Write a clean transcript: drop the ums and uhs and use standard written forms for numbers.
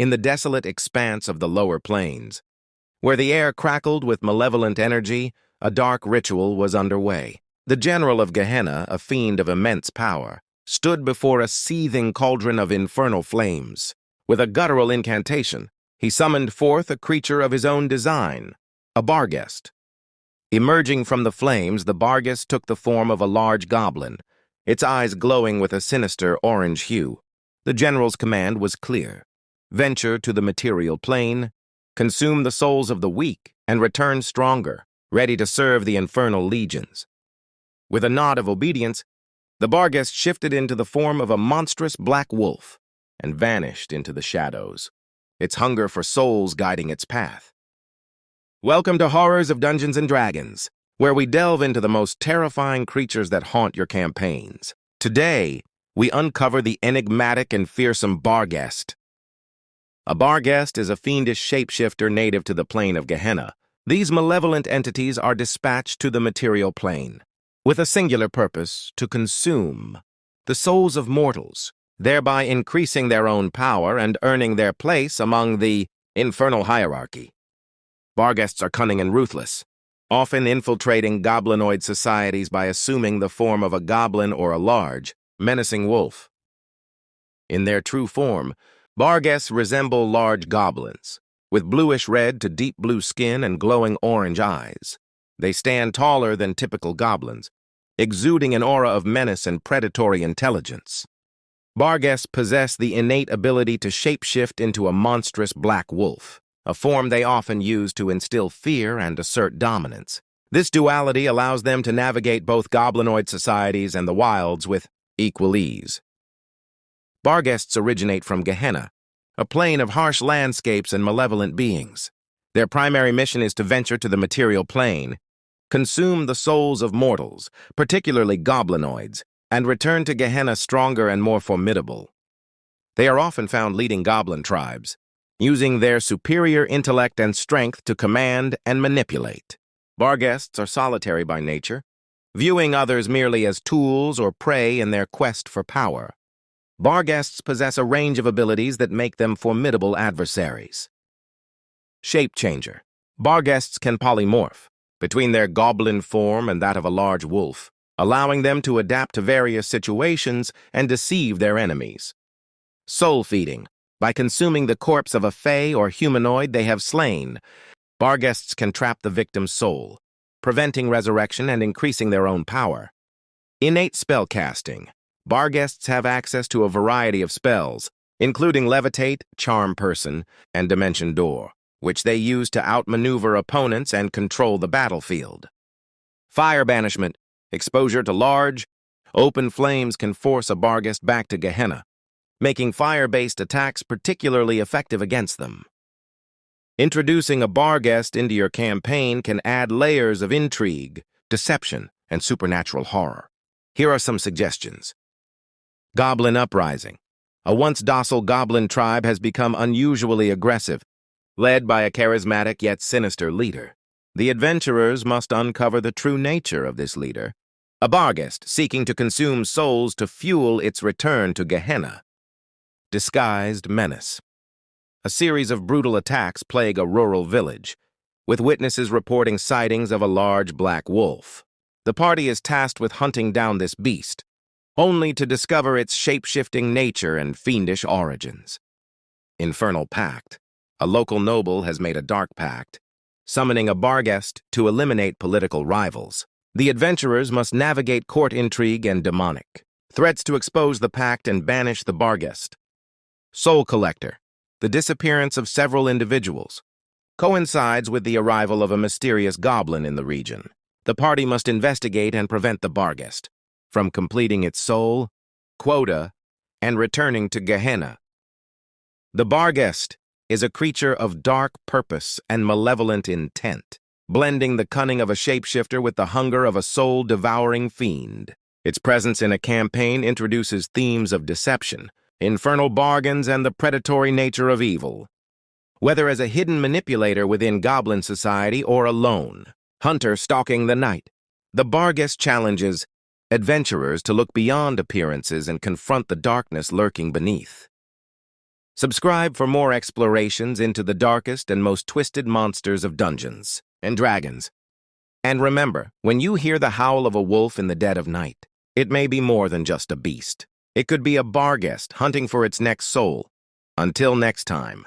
in the desolate expanse of the lower plains. Where the air crackled with malevolent energy, a dark ritual was underway. The general of Gehenna, a fiend of immense power, stood before a seething cauldron of infernal flames. With a guttural incantation, he summoned forth a creature of his own design, a Barghest. Emerging from the flames, the Barghest took the form of a large goblin, its eyes glowing with a sinister orange hue. The general's command was clear: venture to the material plane, consume the souls of the weak, and return stronger, ready to serve the infernal legions. With a nod of obedience, the Barghest shifted into the form of a monstrous black wolf and vanished into the shadows, its hunger for souls guiding its path. Welcome to Horrors of Dungeons & Dragons, where we delve into the most terrifying creatures that haunt your campaigns. Today, we uncover the enigmatic and fearsome Barghest. A Barghest is a fiendish shapeshifter native to the plane of Gehenna. These malevolent entities are dispatched to the material plane, with a singular purpose: to consume the souls of mortals, thereby increasing their own power and earning their place among the infernal hierarchy. Barghests are cunning and ruthless, often infiltrating goblinoid societies by assuming the form of a goblin or a large, menacing wolf. In their true form, Barghests resemble large goblins, with bluish-red to deep blue skin and glowing orange eyes. They stand taller than typical goblins, exuding an aura of menace and predatory intelligence. Barghests possess the innate ability to shapeshift into a monstrous black wolf, a form they often use to instill fear and assert dominance. This duality allows them to navigate both goblinoid societies and the wilds with equal ease. Barghests originate from Gehenna, a plane of harsh landscapes and malevolent beings. Their primary mission is to venture to the material plane, consume the souls of mortals, particularly goblinoids, and return to Gehenna stronger and more formidable. They are often found leading goblin tribes, using their superior intellect and strength to command and manipulate. Barghests are solitary by nature, viewing others merely as tools or prey in their quest for power. Barghests possess a range of abilities that make them formidable adversaries. Shape changer. Barghests can polymorph between their goblin form and that of a large wolf, allowing them to adapt to various situations and deceive their enemies. Soul feeding. By consuming the corpse of a fae or humanoid they have slain, Barghests can trap the victim's soul, preventing resurrection and increasing their own power. Innate spellcasting. Barghests have access to a variety of spells, including Levitate, Charm Person, and Dimension Door, which they use to outmaneuver opponents and control the battlefield. Fire banishment. Exposure to large, open flames can force a Barghest back to Gehenna, making fire-based attacks particularly effective against them. Introducing a Barghest into your campaign can add layers of intrigue, deception, and supernatural horror. Here are some suggestions. Goblin Uprising. A once docile goblin tribe has become unusually aggressive, led by a charismatic yet sinister leader. The adventurers must uncover the true nature of this leader, a Barghest seeking to consume souls to fuel its return to Gehenna. Disguised menace. A series of brutal attacks plague a rural village, with witnesses reporting sightings of a large black wolf. The party is tasked with hunting down this beast, only to discover its shape-shifting nature and fiendish origins. Infernal Pact. A local noble has made a dark pact, summoning a Barghest to eliminate political rivals. The adventurers must navigate court intrigue and demonic threats to expose the pact and banish the Barghest. Soul Collector. The disappearance of several individuals coincides with the arrival of a mysterious goblin in the region. The party must investigate and prevent the Barghest from completing its soul quota and returning to Gehenna. The Barghest is a creature of dark purpose and malevolent intent, blending the cunning of a shapeshifter with the hunger of a soul-devouring fiend. Its presence in a campaign introduces themes of deception, infernal bargains, and the predatory nature of evil. Whether as a hidden manipulator within goblin society or a lone hunter stalking the night, the Barghest challenges adventurers to look beyond appearances and confront the darkness lurking beneath. Subscribe for more explorations into the darkest and most twisted monsters of Dungeons and Dragons. And remember, when you hear the howl of a wolf in the dead of night, it may be more than just a beast. It could be a Barghest hunting for its next soul. Until next time.